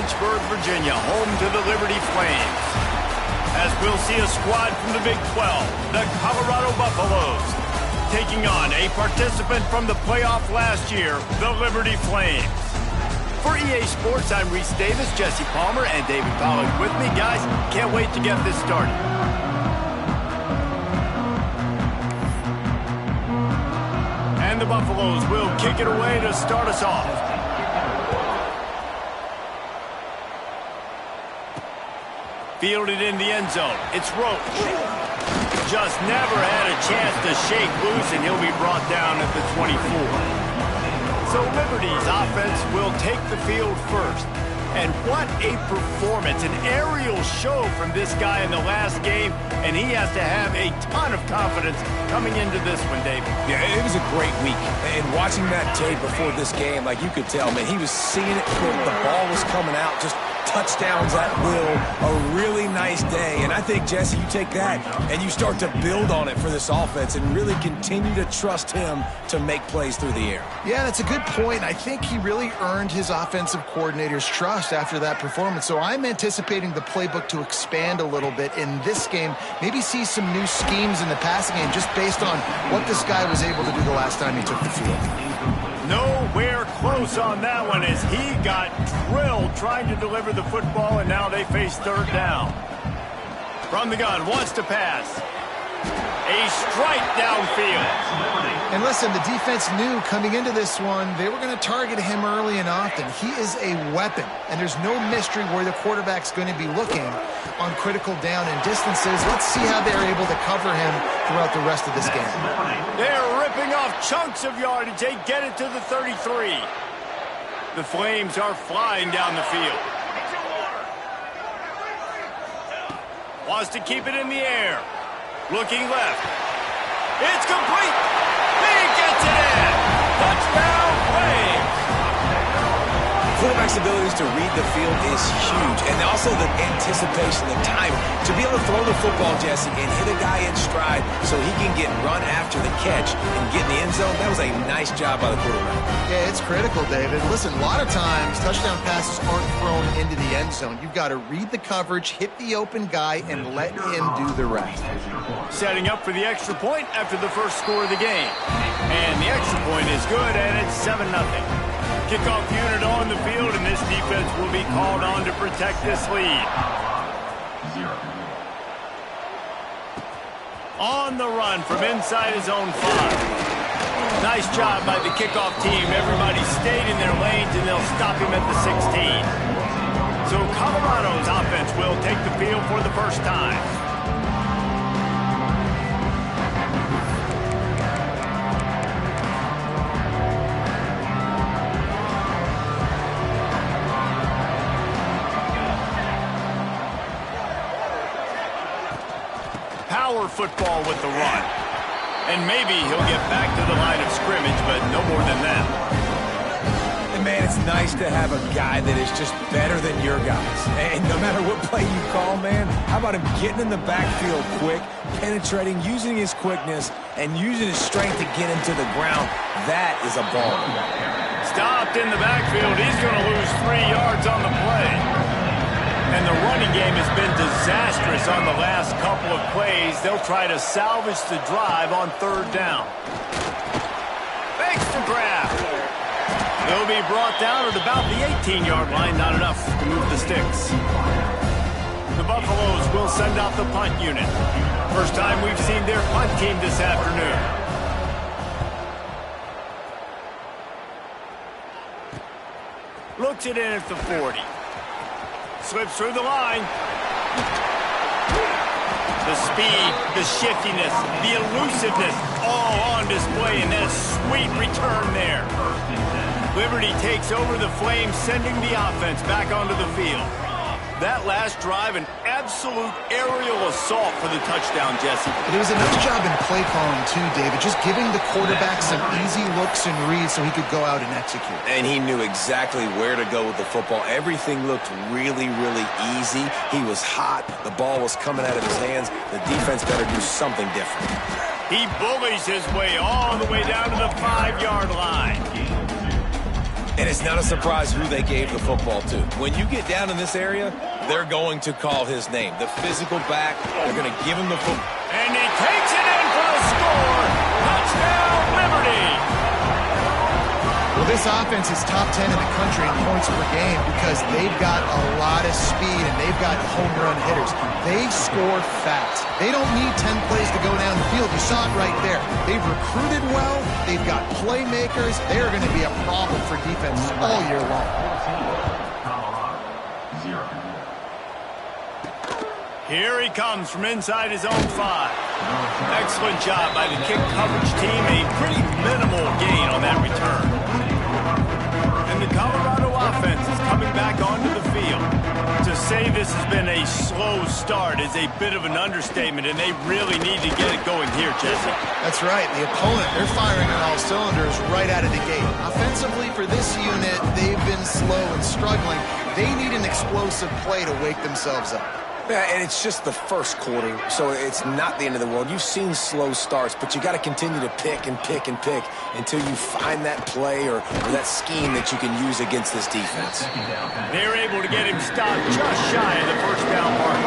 Lynchburg, Virginia, home to the Liberty Flames. As we'll see a squad from the Big 12, the Colorado Buffaloes, taking on a participant from the playoff last year, the Liberty Flames. For EA Sports, I'm Reese Davis, Jesse Palmer, and David Pollack with me. Guys, can't wait to get this started. And the Buffaloes will kick it away to start us off. Fielded in the end zone. It's Roach. Just never had a chance to shake loose, and he'll be brought down at the 24. So Liberty's offense will take the field first. And what a performance, an aerial show from this guy in the last game, and he has to have a ton of confidence coming into this one, David. Yeah, it was a great week. And watching that tape before this game, like you could tell, man, he was seeing it quick. The ball was coming out, just touchdowns at will. A really nice day. And I think, Jesse, you take that and you start to build on it for this offense and really continue to trust him to make plays through the air. Yeah, that's a good point. I think he really earned his offensive coordinator's trust after that performance. So I'm anticipating the playbook to expand a little bit in this game. Maybe see some new schemes in the passing game just based on what this guy was able to do the last time he took the field. Nowhere close on that one as he got drilled trying to deliver the football, and now they face third down. From the gun, wants to pass. A strike downfield. And listen, the defense knew coming into this one, they were going to target him early and often. He is a weapon, and there's no mystery where the quarterback's going to be looking on critical down and distances. Let's see how they're able to cover him throughout the rest of this game. They're ripping off chunks of yardage. They get it to the 33. The Flames are flying down the field. Wants to keep it in the air. Looking left. It's complete. He gets it in. Touchdown, Flames. Quarterback's abilities to read the field is huge, and also the anticipation, the time to be able to throw the football, Jesse, and hit a guy in stride so he can get run after the catch and get in the end zone. That was a nice job by the quarterback. Yeah, it's critical, David. Listen, a lot of times touchdown passes aren't thrown into the end zone. You've got to read the coverage, hit the open guy, and let him do the rest. Setting up for the extra point after the first score of the game. And the extra point is good, and it's 7-0. Kickoff unit on the field, and this defense will be called on to protect this lead. On the run from inside his own 5. Nice job by the kickoff team. Everybody stayed in their lanes, and they'll stop him at the 16. So Colorado's offense will take the field for the first time. Power football with the run. And maybe he'll get back to the line of scrimmage, but no more than that. And man, it's nice to have a guy that is just better than your guys. And no matter what play you call, man, how about him getting in the backfield quick, penetrating, using his quickness, and using his strength to get him to the ground? That is a ball. Stopped in the backfield. He's going to lose 3 yards on the play. And the running game has been disastrous on the last couple of plays. They'll try to salvage the drive on third down. Fakes the grab. They'll be brought down at about the 18-yard line. Not enough to move the sticks. The Buffaloes will send out the punt unit. First time we've seen their punt team this afternoon. Looks it in at the 40. Slips through the line. The speed, the shiftiness, the elusiveness, all on display, and that sweet return there. Liberty takes over the Flames, sending the offense back onto the field. That last drive, an absolute aerial assault for the touchdown, Jesse. But it was a nice job in play calling, too, David. Just giving the quarterback some easy looks and reads so he could go out and execute. And he knew exactly where to go with the football. Everything looked really, really easy. He was hot. The ball was coming out of his hands. The defense better do something different. He bullies his way all the way down to the 5-yard line. And it's not a surprise who they gave the football to. When you get down in this area, they're going to call his name. The physical back, they're going to give him the football. And he takes it in for the score. Touchdown, Liberty. Well, this offense is top 10 in the country in points per game because they've got a lot of speed and they've got home run hitters. They score fast. They don't need 10 plays to go down the field. You saw it right there. They've recruited well. They've got playmakers. They are going to be a problem for defense all year long. Here he comes from inside his own 5. Excellent job by the kick coverage team. A pretty minimal gain on that return. And the Colorado offense is coming back onto the field. To say this has been a slow start is a bit of an understatement, and they really need to get it going here, Jesse. That's right. The opponent, they're firing on all cylinders right out of the gate. Offensively, for this unit, they've been slow and struggling. They need an explosive play to wake themselves up. Yeah, and it's just the first quarter, so it's not the end of the world. You've seen slow starts, but you got to continue to pick and pick and pick until you find that play or that scheme that you can use against this defense. They're able to get him stopped just shy of the first down mark.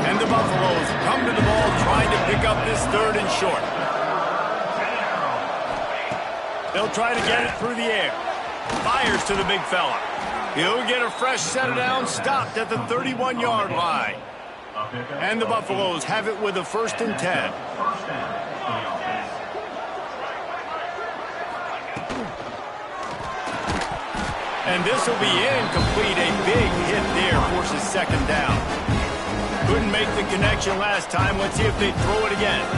And the Buffaloes come to the ball trying to pick up this 3rd and short. They'll try to get it through the air. Fires to the big fella. He'll get a fresh set of downs, stopped at the 31-yard line. And the Buffaloes have it with a 1st and 10. And this will be incomplete. A big hit there forces 2nd down. Couldn't make the connection last time. Let's see if they throw it again.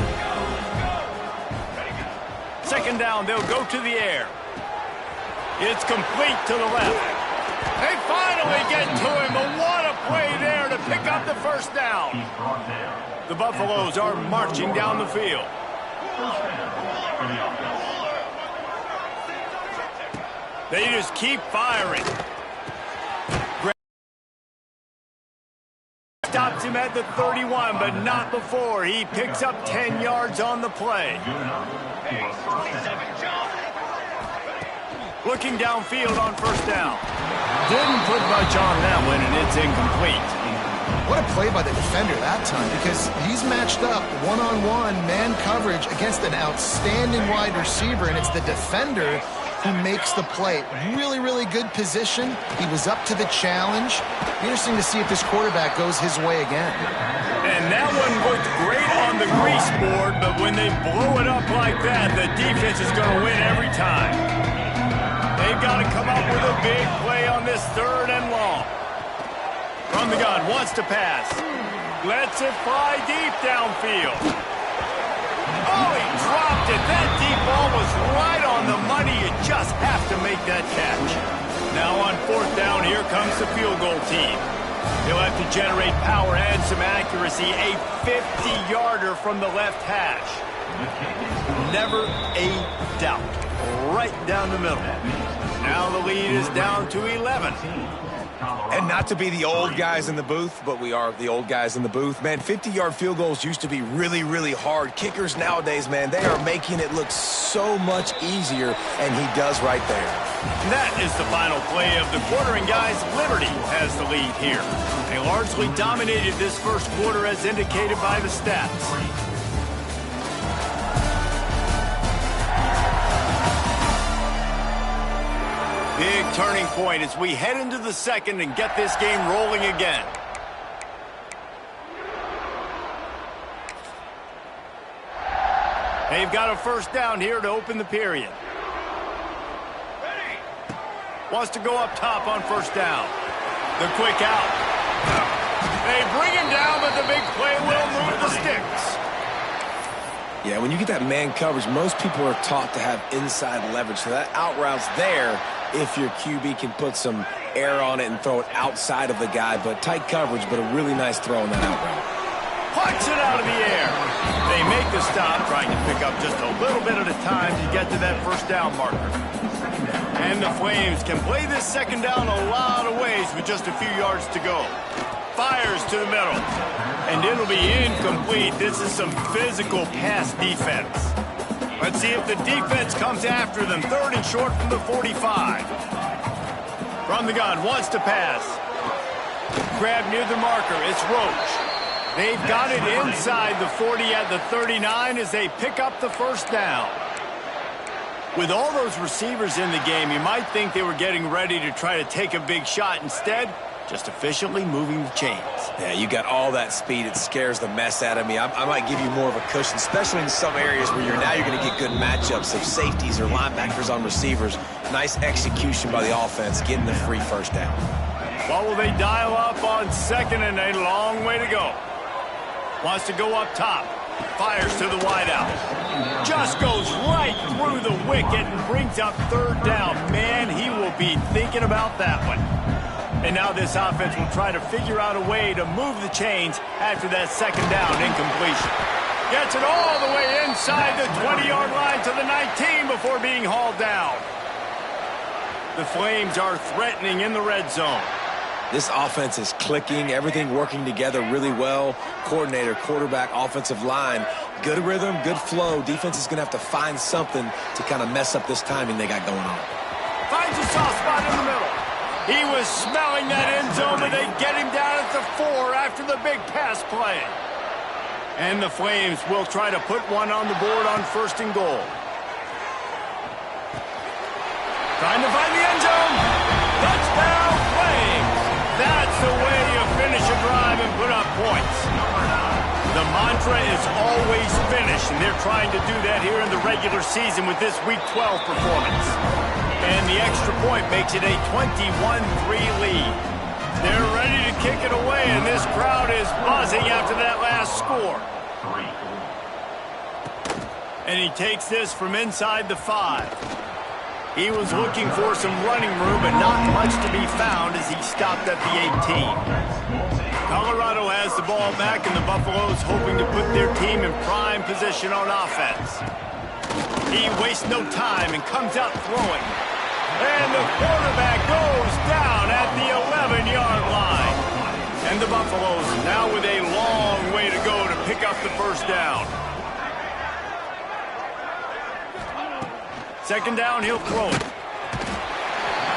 2nd down, they'll go to the air. It's complete to the left. They finally get to him, but what a play there to pick up the 1st down. The Buffaloes are marching down the field. They just keep firing. Stops him at the 31, but not before. He picks up 10 yards on the play. Looking downfield on 1st down. Didn't put much on that one, and it's incomplete. What a play by the defender that time, because he's matched up one-on-one man coverage against an outstanding wide receiver, and it's the defender who makes the play. Really, really good position. He was up to the challenge. Interesting to see if this quarterback goes his way again. And that one looked great on the grease board, but when they blow it up like that, the defense is going to win every time. They've got to come up with a big play on this 3rd and long. From the gun, wants to pass. Lets it fly deep downfield. Oh, he dropped it. That deep ball was right on the money. You just have to make that catch. Now on 4th down, here comes the field goal team. They'll have to generate power and some accuracy. A 50-yarder from the left hash. Never a doubt. Right down the middle. Now the lead is down to 11. And not to be the old guys in the booth, but we are the old guys in the booth. Man, 50-yard field goals used to be really, really hard. Kickers nowadays, man, they are making it look so much easier, and he does right there. That is the final play of the quarter, and guys, Liberty has the lead here. They largely dominated this 1st quarter as indicated by the stats. Big turning point as we head into the 2nd and get this game rolling again. They've got a 1st down here to open the period. Wants to go up top on 1st down. The quick out. They bring him down, but the big play will move the sticks. Yeah, when you get that man coverage, most people are taught to have inside leverage. So that out route's there if your QB can put some air on it and throw it outside of the guy. But tight coverage, but a really nice throw on that out route. Punch it out of the air. They make the stop, trying to pick up just a little bit at a time to get to that 1st down marker. And the Flames can play this 2nd down a lot of ways with just a few yards to go. Fires to the middle. And it'll be incomplete. This is some physical pass defense. Let's see if the defense comes after them. 3rd and short from the 45. From the gun, wants to pass. Grab near the marker, it's Roach. They've got it inside the 40 at the 39 as they pick up the first down. With all those receivers in the game, you might think they were getting ready to try to take a big shot. Instead, just efficiently moving the chains. Yeah, you got all that speed. It scares the mess out of me. I might give you more of a cushion, especially in some areas where you're going to get good matchups of safeties or linebackers on receivers. Nice execution by the offense, getting the free first down. What will they dial up on 2nd and a long way to go? Wants to go up top. Fires to the wideout. Just goes right through the wicket and brings up 3rd down. Man, he will be thinking about that one. And now this offense will try to figure out a way to move the chains after that 2nd down incompletion. Gets it all the way inside the 20-yard line to the 19 before being hauled down. The Flames are threatening in the red zone. This offense is clicking, everything working together really well. Coordinator, quarterback, offensive line, good rhythm, good flow. Defense is going to have to find something to kind of mess up this timing they got going on. Finds a soft spot in the middle. He was smelling that end zone, but they get him down at the 4 after the big pass play. And the Flames will try to put one on the board on 1st and goal. Trying to find the end zone. Touchdown, Flames. That's the way you finish a drive and put up points. The mantra is always finish, and they're trying to do that here in the regular season with this Week 12 performance. And the extra point makes it a 21-3 lead. They're ready to kick it away, and this crowd is buzzing after that last score. And he takes this from inside the 5. He was looking for some running room, but not much to be found as he stopped at the 18. Colorado has the ball back, and the Buffaloes hoping to put their team in prime position on offense. He wastes no time and comes out throwing. And the quarterback goes down at the 11-yard line. And the Buffaloes now with a long way to go to pick up the first down. 2nd down, he'll throw it.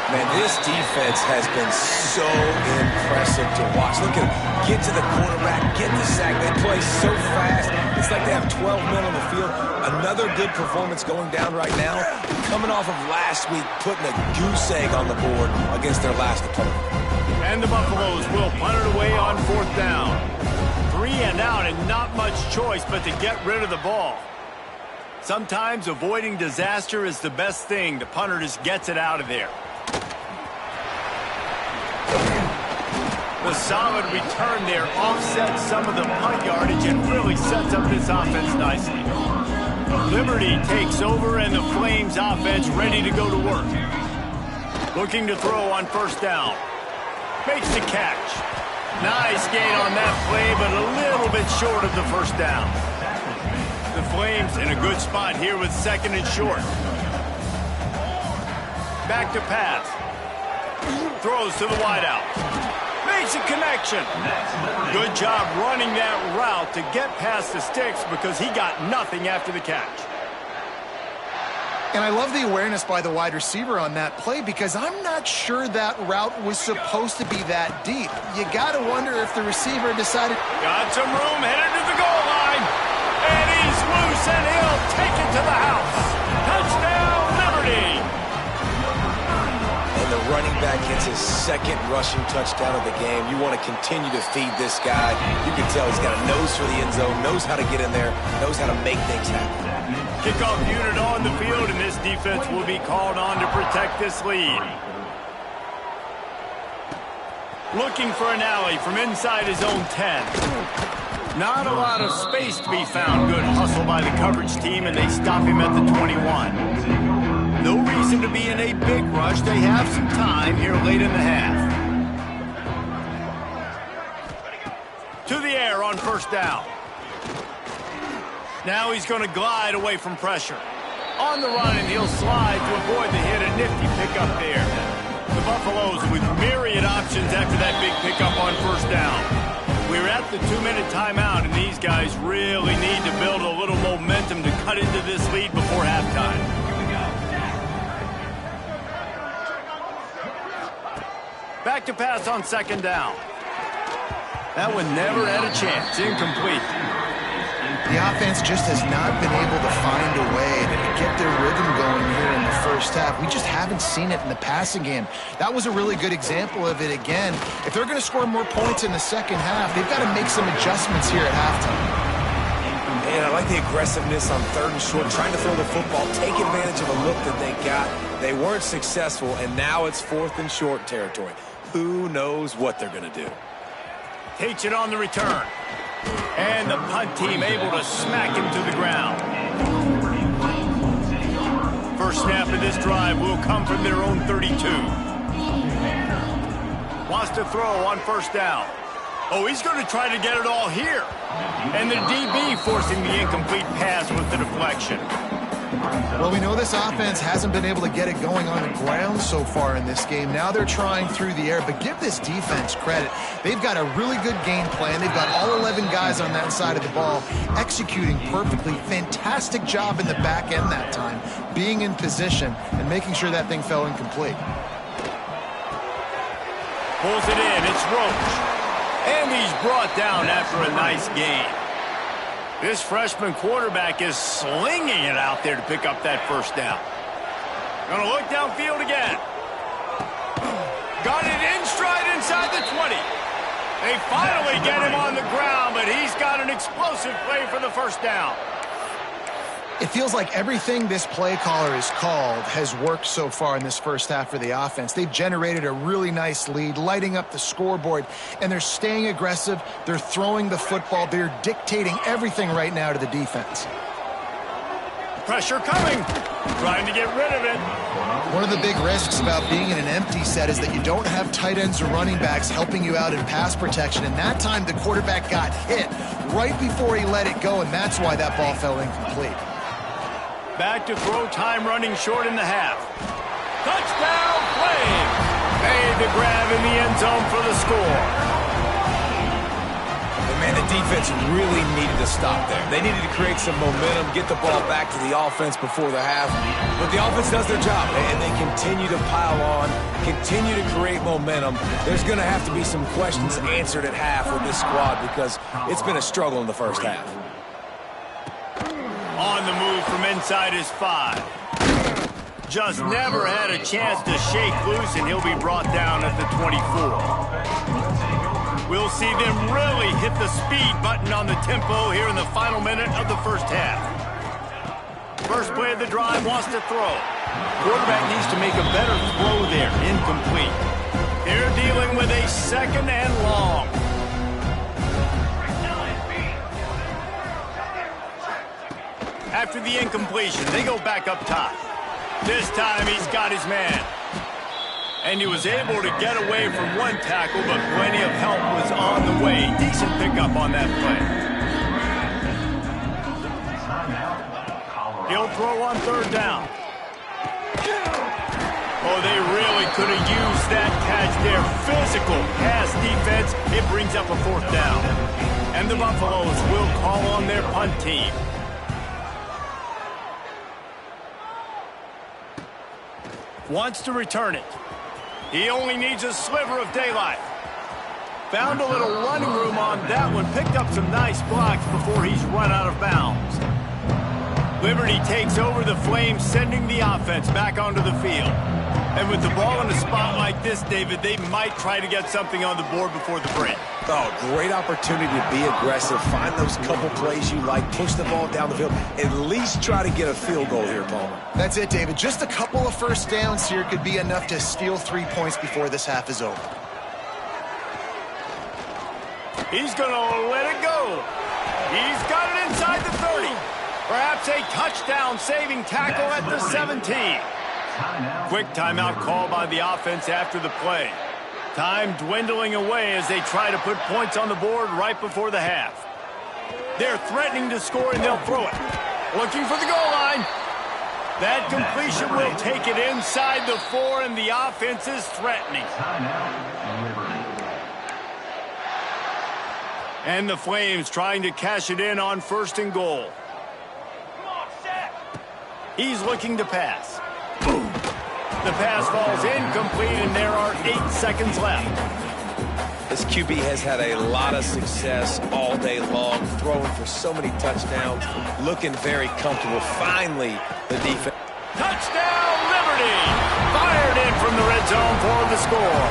Man, this defense has been so impressive to watch. Look at them get to the quarterback, get the sack. They play so fast. It's like they have 12 men on the field. Another good performance going down right now. Coming off of last week, putting a goose egg on the board against their last opponent. And the Buffaloes will punt it away on 4th down. 3 and out and not much choice but to get rid of the ball. Sometimes avoiding disaster is the best thing. The punter just gets it out of there. The solid return there offsets some of the punt yardage and really sets up this offense nicely. Liberty takes over and the Flames offense ready to go to work. Looking to throw on 1st down. Makes the catch. Nice gain on that play, but a little bit short of the first down. The Flames in a good spot here with 2nd and short. Back to pass. Throws to the wideout. Makes a connection. Good job running that route to get past the sticks because he got nothing after the catch. And I love the awareness by the wide receiver on that play because I'm not sure that route was supposed to be that deep. You got to wonder if the receiver decided... Got some room, headed to the goal line. And he's loose, and he'll take it to the house. Touchdown, Liberty. And the running back gets his 2nd rushing touchdown of the game. You want to continue to feed this guy. You can tell he's got a nose for the end zone, knows how to get in there, knows how to make things happen. Kickoff unit on the field, and this defense will be called on to protect this lead. Looking for an alley from inside his own 10. Not a lot of space to be found. Good hustle by the coverage team, and they stop him at the 21. No reason to be in a big rush. They have some time here late in the half. To the air on 1st down. Now he's going to glide away from pressure. On the run, and he'll slide to avoid the hit. A nifty pickup there. The Buffaloes with myriad options after that big pickup on 1st down. We're at the 2-minute timeout, and these guys really need to build a little momentum to cut into this lead before Back to pass on second down. That one never had a chance. Incomplete. The offense just has not been able to find a way to get their rhythm going here in the first half. We just haven't seen it in the passing game. That was a really good example of it again. If they're going to score more points in the second half, they've got to make some adjustments here at halftime. And I like the aggressiveness on 3rd and short, trying to throw the football, take advantage of a look that they got. They weren't successful, and now it's 4th and short territory. Who knows what they're going to do? Takes it on the return. And the punt team able to smack him to the ground. First snap of this drive will come from their own 32. Wants to throw on first down. Oh, he's going to try to get it all here. And the DB forcing the incomplete pass with the deflection. Well, we know this offense hasn't been able to get it going on the ground so far in this game. Now they're trying through the air, but give this defense credit. They've got a really good game plan. They've got all 11 guys on that side of the ball executing perfectly. Fantastic job in the back end that time, being in position and making sure that thing fell incomplete. Pulls it in. It's Roach. And he's brought down after a nice game. This freshman quarterback is slinging it out there to pick up that first down. Going to look downfield again. Got it in stride inside the 20. They finally get him on the ground, but he's got an explosive play for the first down. It feels like everything this play caller has called has worked so far in this first half for the offense. They've generated a really nice lead, lighting up the scoreboard, and they're staying aggressive. They're throwing the football. They're dictating everything right now to the defense. Pressure coming. Trying to get rid of it. One of the big risks about being in an empty set is that you don't have tight ends or running backs helping you out in pass protection. And that time the quarterback got hit right before he let it go, and that's why that ball fell incomplete. Back to throw, time running short in the half. Touchdown, Flames! Made the grab in the end zone for the score. And man, the defense really needed to stop there. They needed to create some momentum, get the ball back to the offense before the half. But the offense does their job, and they continue to pile on, continue to create momentum. There's going to have to be some questions answered at half with this squad because it's been a struggle in the first half. On the move from inside his 5. Just never had a chance to shake loose, and he'll be brought down at the 24. We'll see them really hit the speed button on the tempo here in the final minute of the first half. First play of the drive, wants to throw. Quarterback needs to make a better throw there. Incomplete. They're dealing with a second and long. After the incompletion, they go back up top. This time he's got his man. And he was able to get away from one tackle, but plenty of help was on the way. Decent pickup on that play. He'll throw on third down. Oh, they really could have used that catch there. Physical pass defense. It brings up a fourth down. And the Buffaloes will call on their punt team. Wants to return it. He only needs a sliver of daylight. Found a little running room on that one. Picked up some nice blocks before he's run out of bounds. Liberty takes over the Flames, sending the offense back onto the field. And with the ball in a spot like this, David, they might try to get something on the board before the break. Oh, great opportunity to be aggressive. Find those couple plays you like. Push the ball down the field. At least try to get a field goal here, Palmer. That's it, David. Just a couple of first downs here could be enough to steal 3 points before this half is over. He's going to let it go. He's got it inside the 30. Perhaps a touchdown-saving tackle at the 17. Quick timeout call by the offense after the play. Time dwindling away as they try to put points on the board right before the half. They're threatening to score, and they'll throw it. Looking for the goal line. That completion will take it inside the 4, and the offense is threatening. And the Flames trying to cash it in on first and goal. He's looking to pass. The pass falls incomplete, and there are 8 seconds left. This QB has had a lot of success all day long, throwing for so many touchdowns, looking very comfortable. Finally, the defense. Touchdown, Liberty! Fired in from the red zone for the score.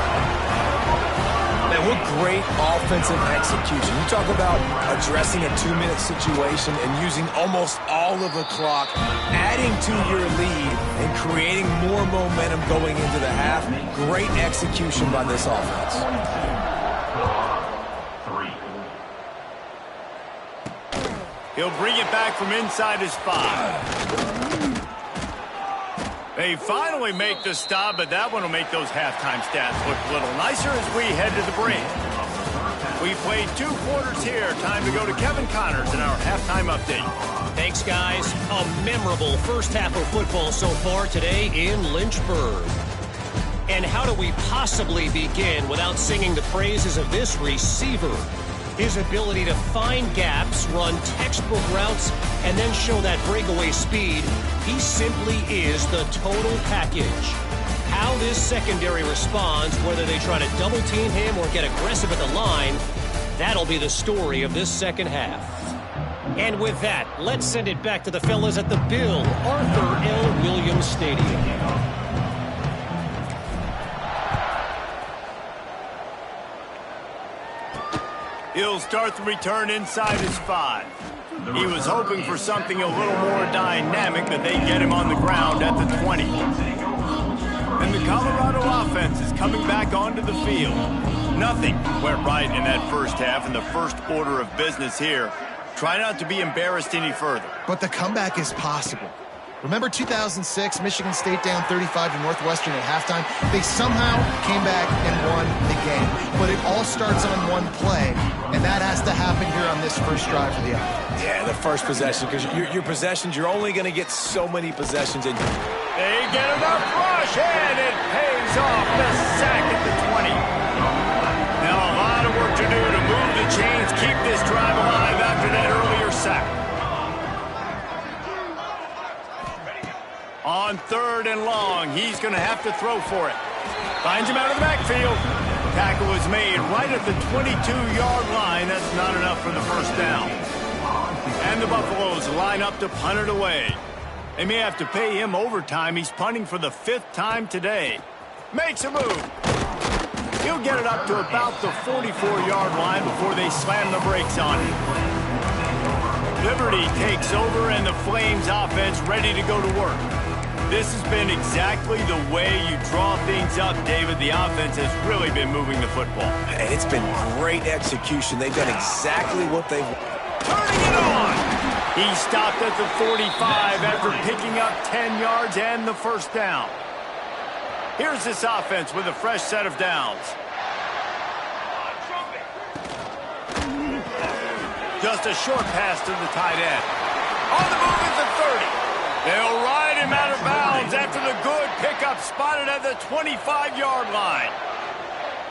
Man, what great offensive execution. You talk about addressing a 2-minute situation and using almost all of the clock, adding to your lead and creating more momentum going into the half. Great execution by this offense. He'll bring it back from inside his 5. They finally make the stop, but that one will make those halftime stats look a little nicer as we head to the break. We played 2 quarters here. Time to go to Kevin Connors in our halftime update. Thanks, guys. A memorable first half of football so far today in Lynchburg. And how do we possibly begin without singing the praises of this receiver? His ability to find gaps, run textbook routes, and then show that breakaway speed. He simply is the total package. How this secondary responds, whether they try to double-team him or get aggressive at the line, that'll be the story of this second half. And with that, let's send it back to the fellas at the Bill Arthur L. Williams Stadium. He'll start the return inside his 5. He was hoping for something a little more dynamic, but they get him on the ground at the 20. And the Colorado offense is coming back onto the field. Nothing went right in that first half, and the first order of business here. Try not to be embarrassed any further. But the comeback is possible. Remember 2006, Michigan State down 35 to Northwestern at halftime? They somehow came back and won the game. But it all starts on one play, and that has to happen here on this first drive for the offense. Yeah, the first possession, because your possessions, you're only going to get so many possessions. And they get enough rush, and it pays off. The sack at the 20. Now a lot of work to do to move the chains, keep this drive alive after that earlier sack. On 3rd and long, he's going to have to throw for it. Finds him out of the backfield. Tackle was made right at the 22-yard line. That's not enough for the first down. And the Buffaloes line up to punt it away. They may have to pay him overtime. He's punting for the 5th time today. Makes a move. He'll get it up to about the 44-yard line before they slam the brakes on him. Liberty takes over, and the Flames offense ready to go to work. This has been exactly the way you draw things up, David. The offense has really been moving the football. And it's been great execution. They've done exactly what they've... Turning it on! He stopped at the 45 after picking up 10 yards and the first down. Here's this offense with a fresh set of downs. Just a short pass to the tight end. On the move at the 30. They'll ride him out of bounds after the good pickup spotted at the 25-yard line.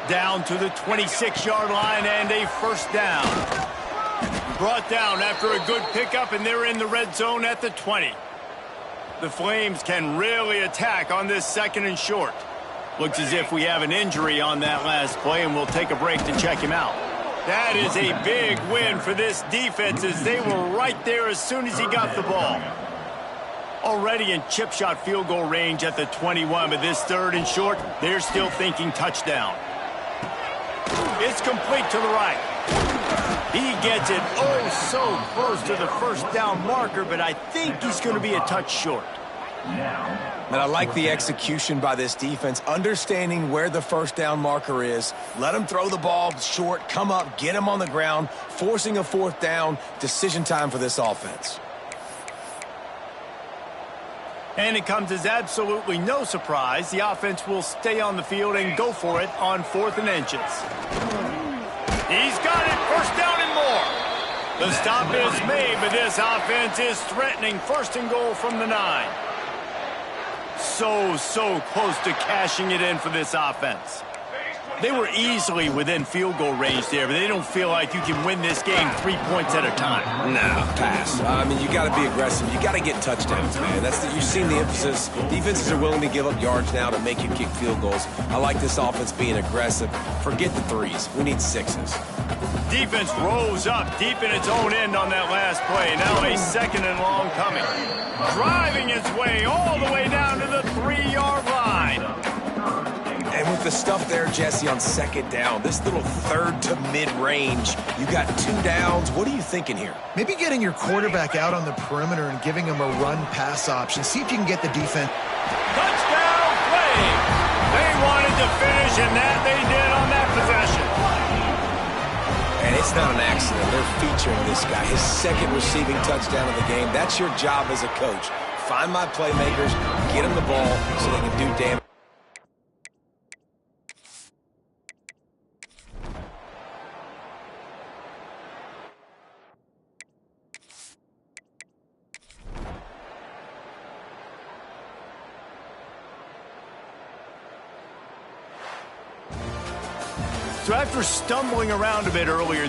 Down to the 26-yard line and a first down. Brought down after a good pickup, and they're in the red zone at the 20. The Flames can really attack on this 2nd and short. Looks as if we have an injury on that last play, and we'll take a break to check him out. That is a big win for this defense, as they were right there as soon as he got the ball. Already in chip shot field goal range at the 21, but this 3rd and short, they're still thinking touchdown. It's complete to the right. He gets it oh so close to the first down marker, but I think he's going to be a touch short. And I like the execution by this defense, understanding where the first down marker is. Let him throw the ball short, come up, get him on the ground, forcing a 4th down. Decision time for this offense. And it comes as absolutely no surprise. The offense will stay on the field and go for it on 4th and inches. He's got it. First down and more. The stop is made, but this offense is threatening 1st and goal from the 9. So close to cashing it in for this offense. They were easily within field goal range there, but they don't feel like you can win this game 3 points at a time. No, pass. I mean, you got to be aggressive. You got to get touchdowns, man. You've seen the emphasis. Defenses are willing to give up yards now to make you kick field goals. I like this offense being aggressive. Forget the threes. We need sixes. Defense rose up deep in its own end on that last play. Now a 2nd and long coming. Driving its way all the way down to the 3-yard line. And with the stuff there, Jesse, on 2nd down, this little 3rd to mid-range, you got 2 downs. What are you thinking here? Maybe getting your quarterback out on the perimeter and giving him a run-pass option. See if you can get the defense. Touchdown play! They wanted to finish, and that they did on that possession. And it's not an accident. They're featuring this guy, his 2nd receiving touchdown of the game. That's your job as a coach. Find my playmakers, get them the ball so they can do damage. So after stumbling around a bit earlier